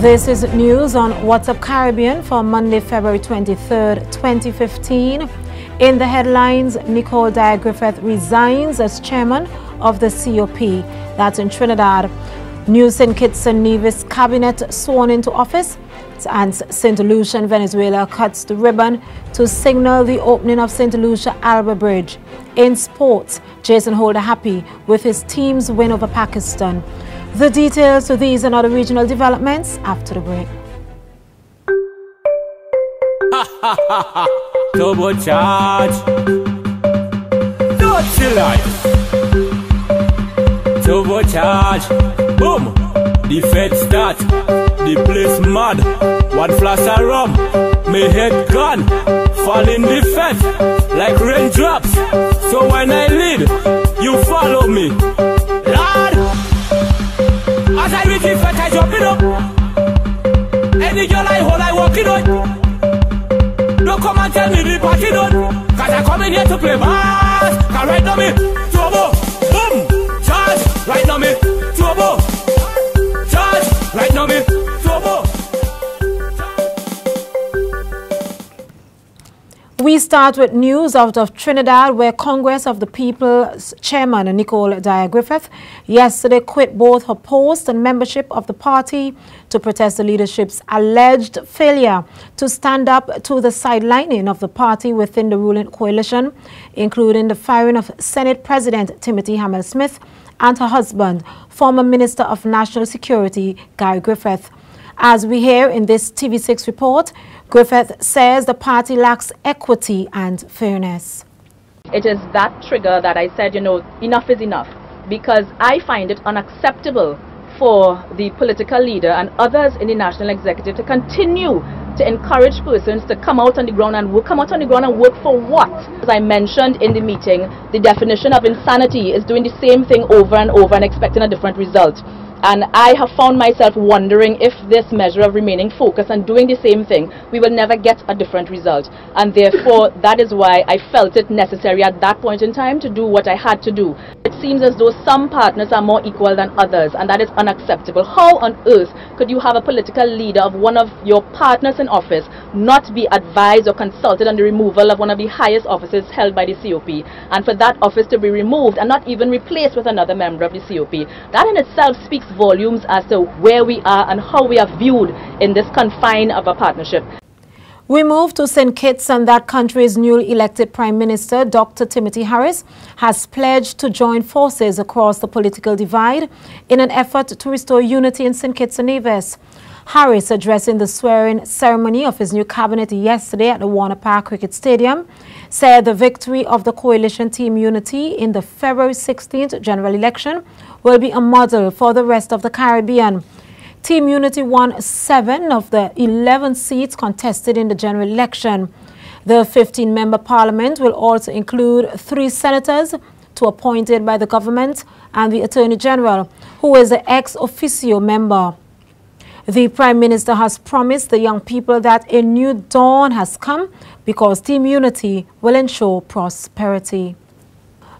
This is news on What's Up Caribbean for Monday, February 23rd, 2015. In the headlines, Nicole Dyer-Griffith resigns as chairman of the COP. That's in Trinidad. New St. Kitts and Nevis cabinet sworn into office. And St. Lucia in Venezuela cuts the ribbon to signal the opening of St. Lucia Alba Bridge. In sports, Jason Holder happy with his team's win over Pakistan. The details to these and other regional developments after the break. Turbo charge. Dirty life. Turbo charge. Boom. The fed start. The place mad. One flash of rum. My head gone. Fall in the fed like raindrops. So when I lead, you follow me. Lord. As I reach the fed, I jump it up. Any girl I hold, I walk it on. Don't come and tell me the party done. Cause I come in here to play bass. Cause right now me, turbo, boom, charge. Right now me, turbo, charge. Right now me, turbo. We start with news out of Trinidad, where Congress of the People's chairman Nicole Dyer-Griffith yesterday quit both her post and membership of the party to protest the leadership's alleged failure to stand up to the sidelining of the party within the ruling coalition, including the firing of Senate President Timothy Hamel-Smith and her husband, former Minister of National Security Gary Griffith. As we hear in this TV6 report, Griffith says the party lacks equity and fairness. It is that trigger that I said, enough is enough, because I find it unacceptable for the political leader and others in the national executive to continue to encourage persons to come out on the ground and work. Come out on the ground and work for what? As I mentioned in the meeting, the definition of insanity is doing the same thing over and over and expecting a different result. And I have found myself wondering if this measure of remaining focused and doing the same thing, we will never get a different result. And therefore, that is why I felt it necessary at that point in time to do what I had to do. It seems as though some partners are more equal than others, and that is unacceptable. How on earth could you have a political leader of one of your partners in office not be advised or consulted on the removal of one of the highest offices held by the COP, and for that office to be removed and not even replaced with another member of the COP? That in itself speaks volumes as to where we are and how we are viewed in this confine of a partnership. We move to St. Kitts, and that country's newly elected Prime Minister, Dr. Timothy Harris, has pledged to join forces across the political divide in an effort to restore unity in St. Kitts and Nevis. Harris, addressing the swearing ceremony of his new cabinet yesterday at the Warner Park Cricket Stadium, said the victory of the coalition Team Unity in the February 16th general election will be a model for the rest of the Caribbean. Team Unity won 7 of the 11 seats contested in the general election. The 15-member parliament will also include 3 senators, 2 appointed by the government, and the Attorney General, who is an ex officio member. The Prime Minister has promised the young people that a new dawn has come because Team Unity will ensure prosperity.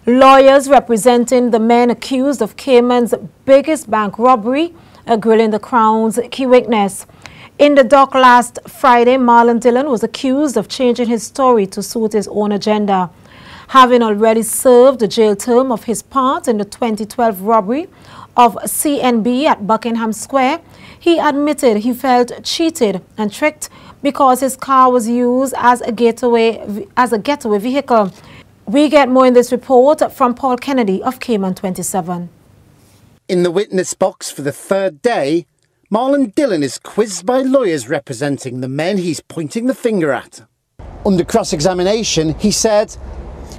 Lawyers representing the men accused of Cayman's biggest bank robbery are grilling the Crown's key witness. In the dock last Friday, Marlon Dillon was accused of changing his story to suit his own agenda. Having already served the jail term of his part in the 2012 robbery of CNB at Buckingham Square, he admitted he felt cheated and tricked because his car was used as a getaway vehicle. We get more in this report from Paul Kennedy of Cayman 27. In the witness box for the 3rd day, Marlon Dillon is quizzed by lawyers representing the men he's pointing the finger at. Under cross-examination, he said,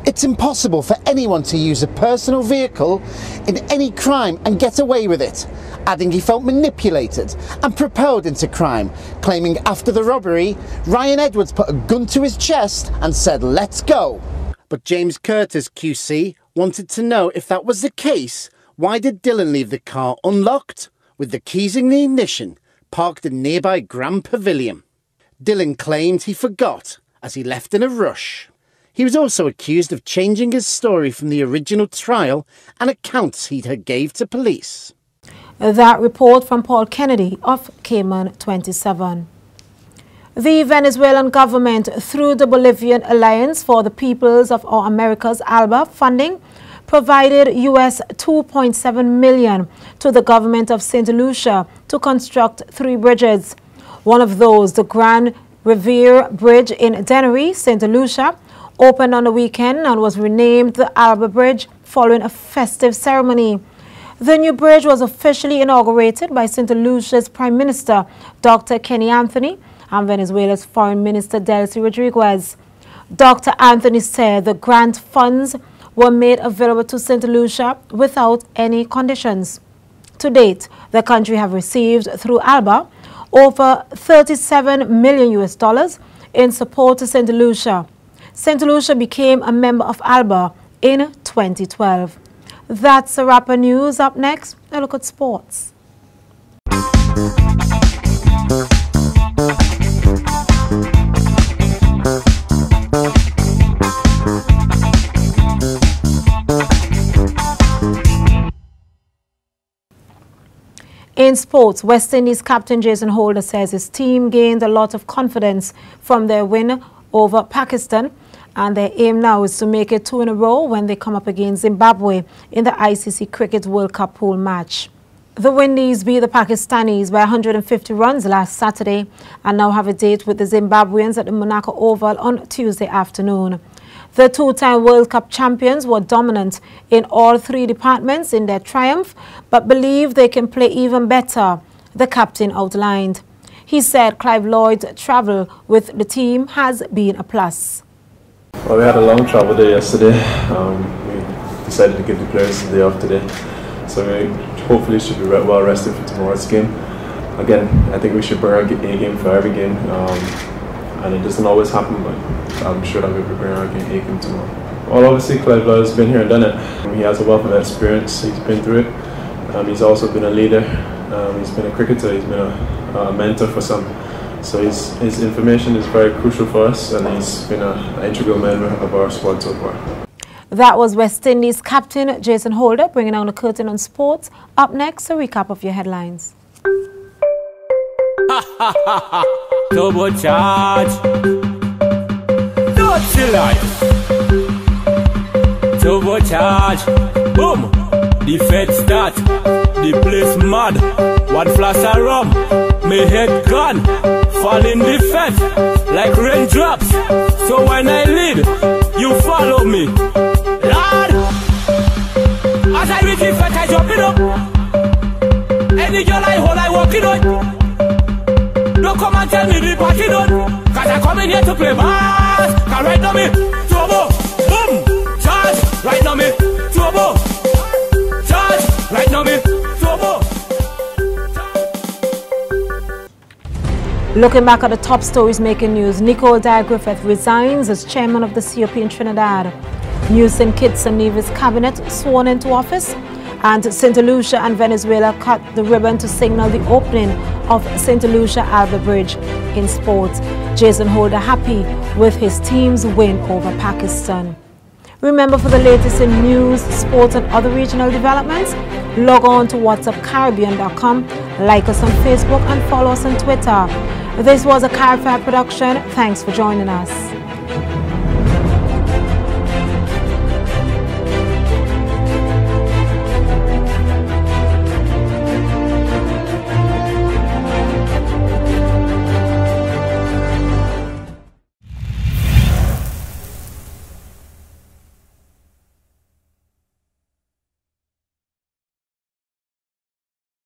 "It's impossible for anyone to use a personal vehicle in any crime and get away with it," adding he felt manipulated and propelled into crime, claiming after the robbery, Ryan Edwards put a gun to his chest and said, "Let's go." But James Curtis QC wanted to know if that was the case, why did Dillon leave the car unlocked with the keys in the ignition parked in nearby Grand Pavilion? Dillon claimed he forgot as he left in a rush. He was also accused of changing his story from the original trial and accounts he had gave to police. That report from Paul Kennedy of Cayman 27. The Venezuelan government, through the Bolivian Alliance for the Peoples of Our Americas ALBA funding, provided US $2.7 million to the government of St. Lucia to construct 3 bridges. One of those, the Grand Revere Bridge in Dennery, St. Lucia, opened on the weekend and was renamed the Alba Bridge following a festive ceremony. The new bridge was officially inaugurated by St. Lucia's Prime Minister, Dr. Kenny Anthony, and Venezuela's Foreign Minister, Delcy Rodriguez. Dr. Anthony said the grant funds were made available to St. Lucia without any conditions. To date, the country have received, through ALBA, over $37 million in support to St. Lucia. St. Lucia became a member of ALBA in 2012. That's a wrap of news. Up next, a look at sports. In sports, West Indies captain Jason Holder says his team gained a lot of confidence from their win over Pakistan, and their aim now is to make it 2 in a row when they come up against Zimbabwe in the ICC Cricket World Cup pool match. The Windies beat the Pakistanis by 150 runs last Saturday and now have a date with the Zimbabweans at the Monaco Oval on Tuesday afternoon. The 2-time World Cup champions were dominant in all 3 departments in their triumph, but believe they can play even better, the captain outlined. He said Clive Lloyd's travel with the team has been a plus. Well, we had a long travel day yesterday. We decided to give the players the day off today, so we hopefully should be well rested for tomorrow's game. Again, I think we should bring our A game for every game, and it doesn't always happen, but I'm sure that we'll be bringing our A game tomorrow. Well, obviously Clive Lloyd has been here and done it. He has a wealth of experience. He's been through it. He's also been a leader. He's been a cricketer. He's been a mentor for some. So his information is very crucial for us, and he's been an integral member of our squad so far. That was West Indies captain Jason Holder bringing down the curtain on sports. Up next, a recap of your headlines. Turbo charge. Dirty life. Turbo charge. Boom. The fed start. The place mad. One flash of rum. My head gone. Fall in the fed like raindrops. So when I lead, you follow me. Lord, as I reach the fed, I jump it up. Any girl I hold, I walk it on. Don't come and tell me the party done, cause I come in here to play bass. Cause right now me, turbo, boom, charge. Right now me, turbo, charge. Right now me, turbo. Looking back at the top stories making news, Nicole Dyer-Griffith resigns as chairman of the COP in Trinidad. New St. Kitts and Nevis cabinet sworn into office. And St. Lucia and Venezuela cut the ribbon to signal the opening of St. Lucia Alba Bridge. In sports, Jason Holder happy with his team's win over Pakistan. Remember, for the latest in news, sports and other regional developments, log on to whatsupcaribbean.com, like us on Facebook and follow us on Twitter. This was a Carify production. Thanks for joining us.